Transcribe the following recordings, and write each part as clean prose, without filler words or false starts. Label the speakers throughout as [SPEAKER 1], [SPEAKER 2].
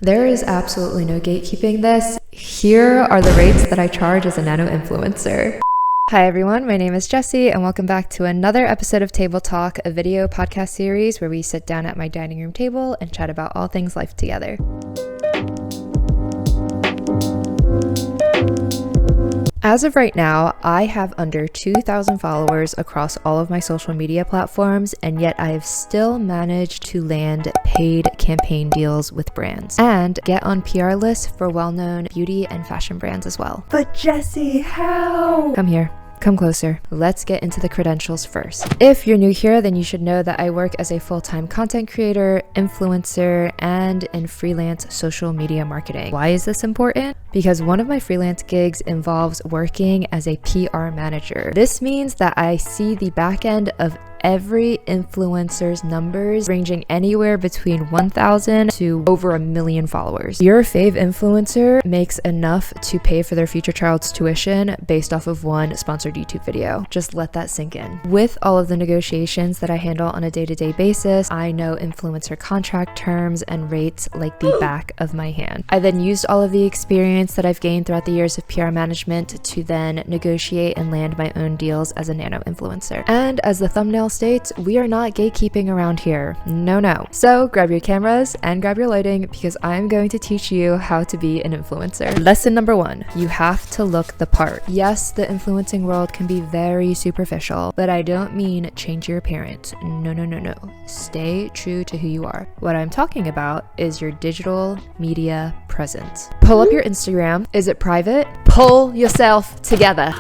[SPEAKER 1] There is absolutely no gatekeeping this. Here are the rates that I charge as a nano-influencer. Hi everyone, my name is Jessy and welcome back to another episode of Table Talk, a video podcast series where we sit down at my dining room table and chat about all things life together. As of right now, I have under 2,000 followers across all of my social media platforms, and yet I have still managed to land paid campaign deals with brands and get on PR lists for well-known beauty and fashion brands as well.
[SPEAKER 2] But Jessy, how?
[SPEAKER 1] Come here. Come closer. Let's get into the credentials first. If you're new here, then you should know that I work as a full-time content creator, influencer, and in freelance social media marketing. Why is this important? Because one of my freelance gigs involves working as a PR manager. This means that I see the back end of every influencer's numbers ranging anywhere between 1,000 to over 1 million followers. Your fave influencer makes enough to pay for their future child's tuition based off of one sponsored YouTube video. Just let that sink in. With all of the negotiations that I handle on a day-to-day basis, I know influencer contract terms and rates like the back of my hand. I then used all of the experience that I've gained throughout the years of PR management to then negotiate and land my own deals as a nano-influencer. And as the thumbnail states, we are not gatekeeping around here. No. So grab your cameras and grab your lighting because I'm going to teach you how to be an influencer. Lesson number 1, you have to look the part. Yes, the influencing world can be very superficial, but I don't mean change your appearance. No. Stay true to who you are. What I'm talking about is your digital media presence. Pull up your Instagram. Is it private? Pull yourself together.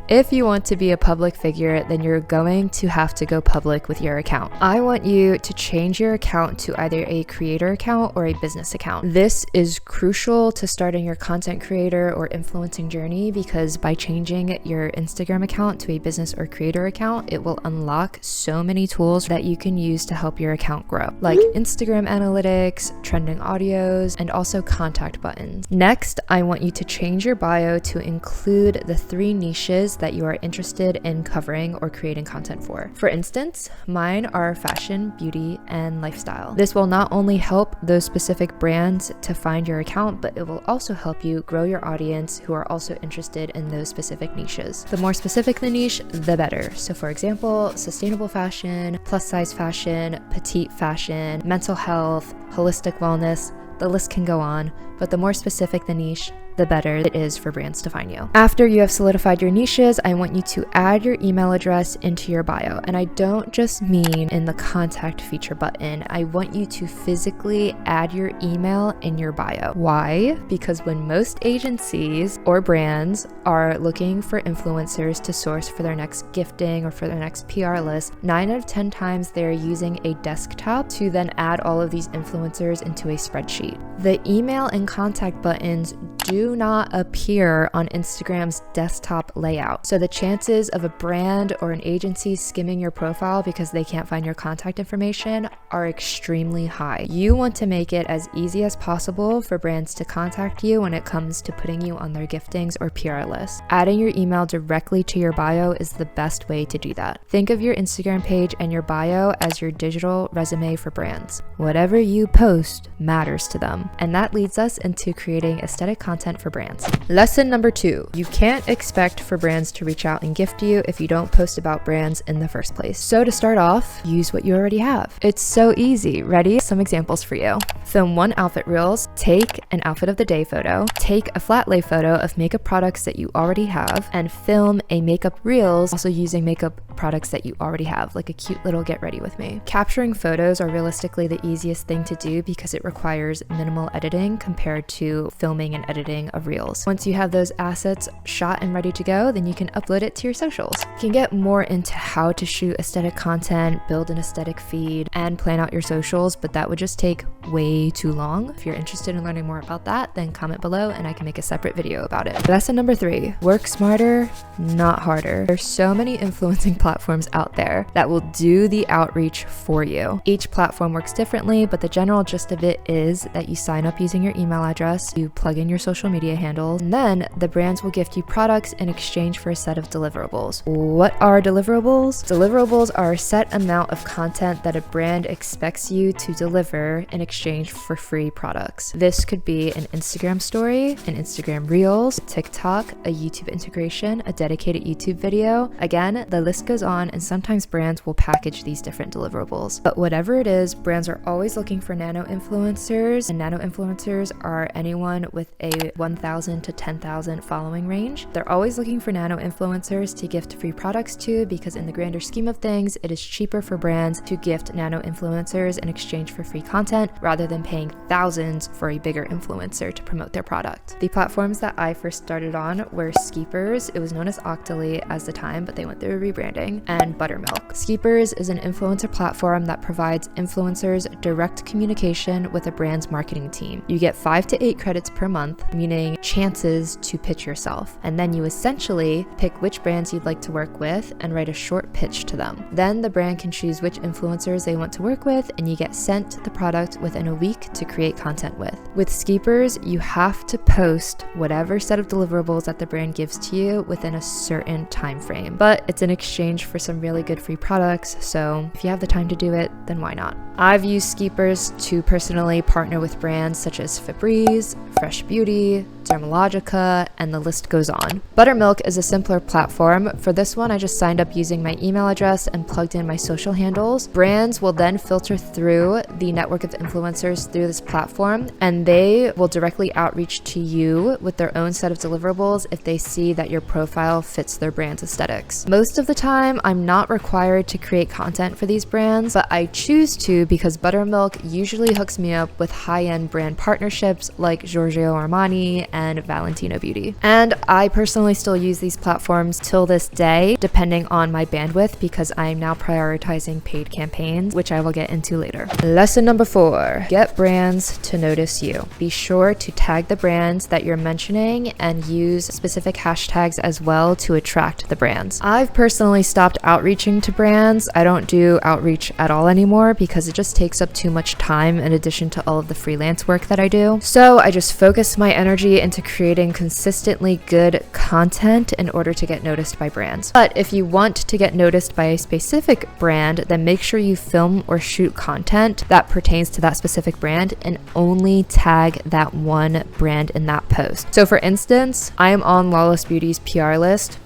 [SPEAKER 1] If you want to be a public figure, then you're going to have to go public with your account. I want you to change your account to either a creator account or a business account. This is crucial to starting your content creator or influencing journey because by changing your Instagram account to a business or creator account, it will unlock so many tools that you can use to help your account grow, like Instagram analytics, trending audios, and also contact buttons. Next, I want you to change your bio to include the 3 niches that you are interested in covering or creating content for. For instance, mine are fashion, beauty, and lifestyle. This will not only help those specific brands to find your account, but it will also help you grow your audience who are also interested in those specific niches. The more specific the niche, the better. So for example, sustainable fashion, plus size fashion, petite fashion, mental health, holistic wellness, the list can go on, but the more specific the niche, the better it is for brands to find you. After you have solidified your niches, I want you to add your email address into your bio. And I don't just mean in the contact feature button. I want you to physically add your email in your bio. Why? Because when most agencies or brands are looking for influencers to source for their next gifting or for their next PR list, 9 out of 10 times they're using a desktop to then add all of these influencers into a spreadsheet. The email and contact buttons do not appear on Instagram's desktop layout. So the chances of a brand or an agency skimming your profile because they can't find your contact information are extremely high. You want to make it as easy as possible for brands to contact you when it comes to putting you on their giftings or PR lists. Adding your email directly to your bio is the best way to do that. Think of your Instagram page and your bio as your digital resume for brands. Whatever you post matters to them. And that leads us into creating aesthetic content for brands. Lesson number 2, you can't expect for brands to reach out and gift you if you don't post about brands in the first place. So to start off, use what you already have. It's so easy. Ready? Some examples for you. Film 1 outfit reels, take an outfit of the day photo, take a flat lay photo of makeup products that you already have, and film a makeup reels also using makeup products that you already have, like a cute little get ready with me. Capturing photos are realistically the easiest thing to do because it requires minimal editing compared to filming and editing of reels. Once you have those assets shot and ready to go, then you can upload it to your socials. You can get more into how to shoot aesthetic content, build an aesthetic feed, and plan out your socials, but that would just take way too long. If you're interested in learning more about that, then comment below and I can make a separate video about it. Lesson number 3, work smarter, not harder. There's so many influencing platforms out there that will do the outreach for you. Each platform works differently, but the general gist of it is that you sign up using your email address, you plug in your social media handles, and then the brands will gift you products in exchange for a set of deliverables. What are deliverables? Deliverables are a set amount of content that a brand expects you to deliver in exchange exchange for free products. This could be an Instagram story, an Instagram Reels, TikTok, a YouTube integration, a dedicated YouTube video. Again, the list goes on, and sometimes brands will package these different deliverables. But whatever it is, brands are always looking for nano-influencers, and nano-influencers are anyone with a 1,000 to 10,000 following range. They're always looking for nano-influencers to gift free products to, because in the grander scheme of things, it is cheaper for brands to gift nano-influencers in exchange for free content rather than paying thousands for a bigger influencer to promote their product. The platforms that I first started on were Skeepers. It was known as Octoly as the time, but they went through a rebranding, and Buttermilk. Skeepers is an influencer platform that provides influencers direct communication with a brand's marketing team. You get 5 to 8 credits per month, meaning chances to pitch yourself. And then you essentially pick which brands you'd like to work with and write a short pitch to them. Then the brand can choose which influencers they want to work with, and you get sent the product within a week to create content with. With Skeepers, you have to post whatever set of deliverables that the brand gives to you within a certain time frame. But it's in exchange for some really good free products, so if you have the time to do it, then why not? I've used Skeepers to personally partner with brands such as Febreze, Fresh Beauty, Dermalogica, and the list goes on. Buttermilk is a simpler platform. For this one, I just signed up using my email address and plugged in my social handles. Brands will then filter through the network of influencers through this platform, and they will directly outreach to you with their own set of deliverables if they see that your profile fits their brand's aesthetics. Most of the time, I'm not required to create content for these brands, but I choose to because Buttermilk usually hooks me up with high-end brand partnerships like Giorgio Armani and Valentino Beauty. And I personally still use these platforms till this day, depending on my bandwidth, because I am now prioritizing paid campaigns, which I will get into later. Lesson number 4, get brands to notice you. Be sure to tag the brands that you're mentioning and use specific hashtags as well to attract the brands. I've personally stopped outreaching to brands. I don't do outreach at all anymore because it just takes up too much time in addition to all of the freelance work that I do. So I just focus my energy into creating consistently good content in order to get noticed by brands. But if you want to get noticed by a specific brand, then make sure you film or shoot content that pertains to that specific brand and only tag that one brand in that post. So for instance, I am on Lawless Beauty's PR list.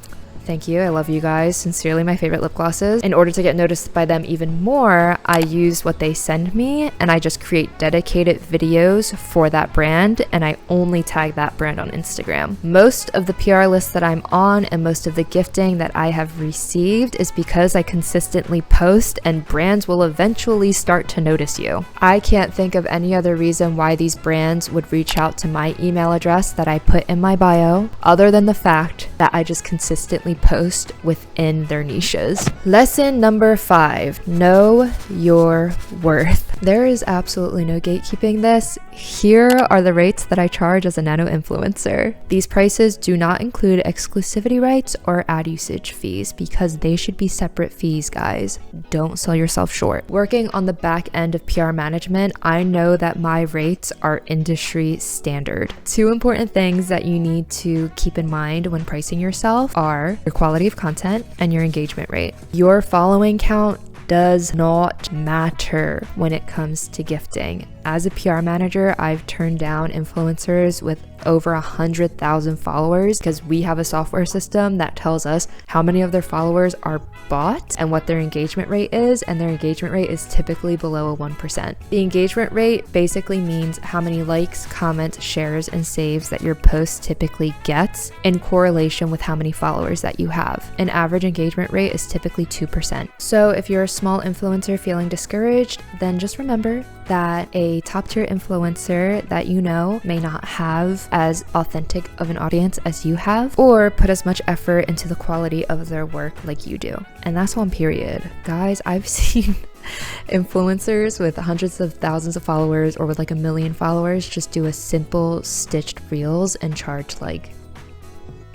[SPEAKER 1] Thank you. I love you guys. Sincerely, my favorite lip glosses. In order to get noticed by them even more, I use what they send me and I just create dedicated videos for that brand, and I only tag that brand on Instagram. Most of the PR lists that I'm on and most of the gifting that I have received is because I consistently post, and brands will eventually start to notice you. I can't think of any other reason why these brands would reach out to my email address that I put in my bio other than the fact that I just consistently post within their niches. Lesson number 5, know your worth. There is absolutely no gatekeeping this. Here are the rates that I charge as a nano-influencer. These prices do not include exclusivity rights or ad usage fees because they should be separate fees, guys. Don't sell yourself short. Working on the back end of PR management, I know that my rates are industry standard. 2 important things that you need to keep in mind when pricing yourself are your quality of content and your engagement rate. Your following count does not matter when it comes to gifting. As a PR manager, I've turned down influencers with over 100,000 followers because we have a software system that tells us how many of their followers are bought and what their engagement rate is, and their engagement rate is typically below a 1%. The engagement rate basically means how many likes, comments, shares, and saves that your post typically gets in correlation with how many followers that you have. An average engagement rate is typically 2%. So if you're a small influencer feeling discouraged, then just remember that a top tier influencer that you know may not have as authentic of an audience as you have, or put as much effort into the quality of their work like you do. And that's on period. Guys, I've seen influencers with hundreds of thousands of followers or with like 1 million followers just do a simple stitched reels and charge like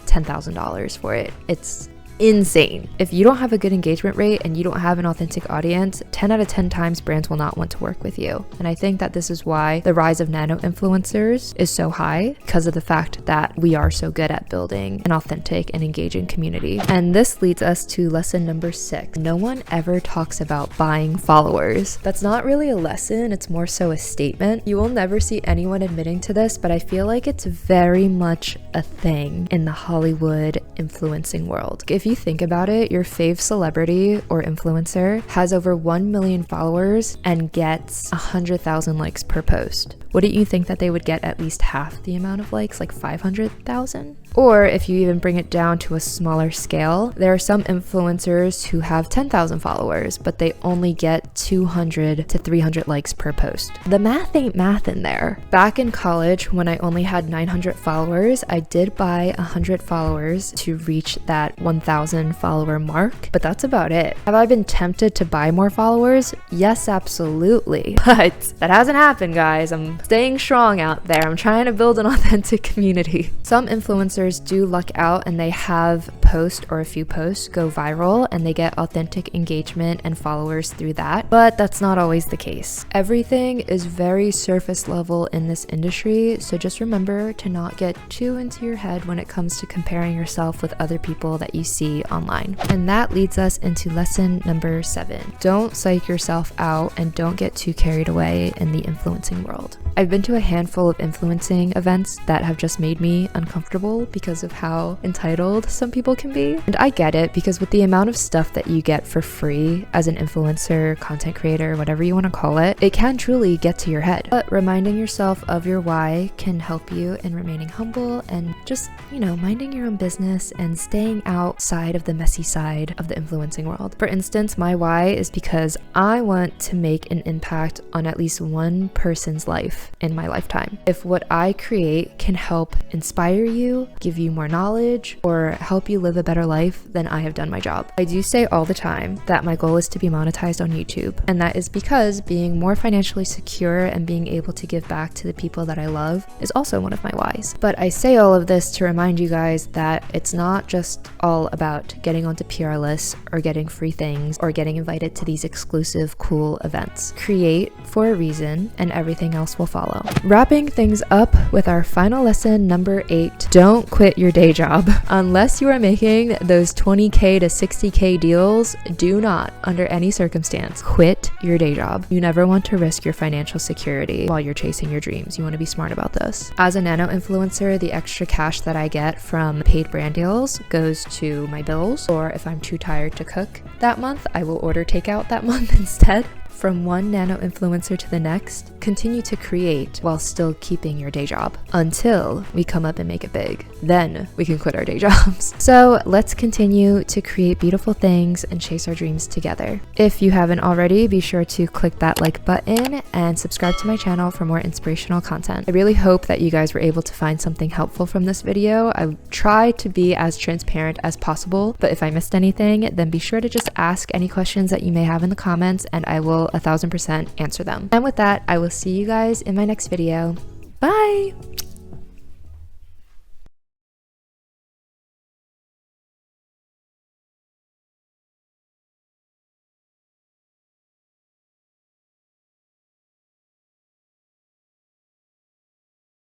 [SPEAKER 1] $10,000 for it. It's insane. If you don't have a good engagement rate and you don't have an authentic audience, 10 out of 10 times brands will not want to work with you. And I think that this is why the rise of nano-influencers is so high, because of the fact that we are so good at building an authentic and engaging community. And this leads us to lesson number 6. No one ever talks about buying followers. That's not really a lesson, it's more so a statement. You will never see anyone admitting to this, but I feel like it's very much a thing in the Hollywood influencing world. If you think about it, your fave celebrity or influencer has over 1 million followers and gets 100,000 likes per post. Wouldn't you think that they would get at least half the amount of likes, like 500,000? Or if you even bring it down to a smaller scale, there are some influencers who have 10,000 followers, but they only get 200 to 300 likes per post. The math ain't math in there. Back in college, when I only had 900 followers, I did buy 100 followers to reach that 1,000 follower mark, but that's about it. Have I been tempted to buy more followers? Yes, absolutely. But that hasn't happened, guys. I'm staying strong out there. I'm trying to build an authentic community. Some influencers do luck out and they have post or a few posts go viral and they get authentic engagement and followers through that, but that's not always the case. Everything is very surface level in this industry, so just remember to not get too into your head when it comes to comparing yourself with other people that you see online. And that leads us into lesson number 7. Don't psych yourself out and don't get too carried away in the influencing world. I've been to a handful of influencing events that have just made me uncomfortable because of how entitled some people can be. And I get it, because with the amount of stuff that you get for free as an influencer, content creator, whatever you want to call it, it can truly get to your head. But reminding yourself of your why can help you in remaining humble and just, minding your own business and staying outside of the messy side of the influencing world. For instance, my why is because I want to make an impact on at least one person's life in my lifetime. If what I create can help inspire you, give you more knowledge, or help you live a better life, then I have done my job. I do say all the time that my goal is to be monetized on YouTube, and that is because being more financially secure and being able to give back to the people that I love is also one of my whys. But I say all of this to remind you guys that it's not just all about getting onto PR lists or getting free things or getting invited to these exclusive cool events. Create for a reason and everything else will follow. Wrapping things up with our final lesson, number 8, don't quit your day job. Unless you are making those 20K to 60K deals, do not, under any circumstance, quit your day job. You never want to risk your financial security while you're chasing your dreams. You want to be smart about this. As a nano-influencer, the extra cash that I get from paid brand deals goes to my bills, or if I'm too tired to cook that month, I will order takeout that month instead. From one nano-influencer to the next, continue to create while still keeping your day job until we come up and make it big. Then we can quit our day jobs. So let's continue to create beautiful things and chase our dreams together. If you haven't already, be sure to click that like button and subscribe to my channel for more inspirational content. I really hope that you guys were able to find something helpful from this video. I try to be as transparent as possible, but if I missed anything, then be sure to just ask any questions that you may have in the comments and I will 1000% answer them. And with that, I will see you guys in my next video. Bye!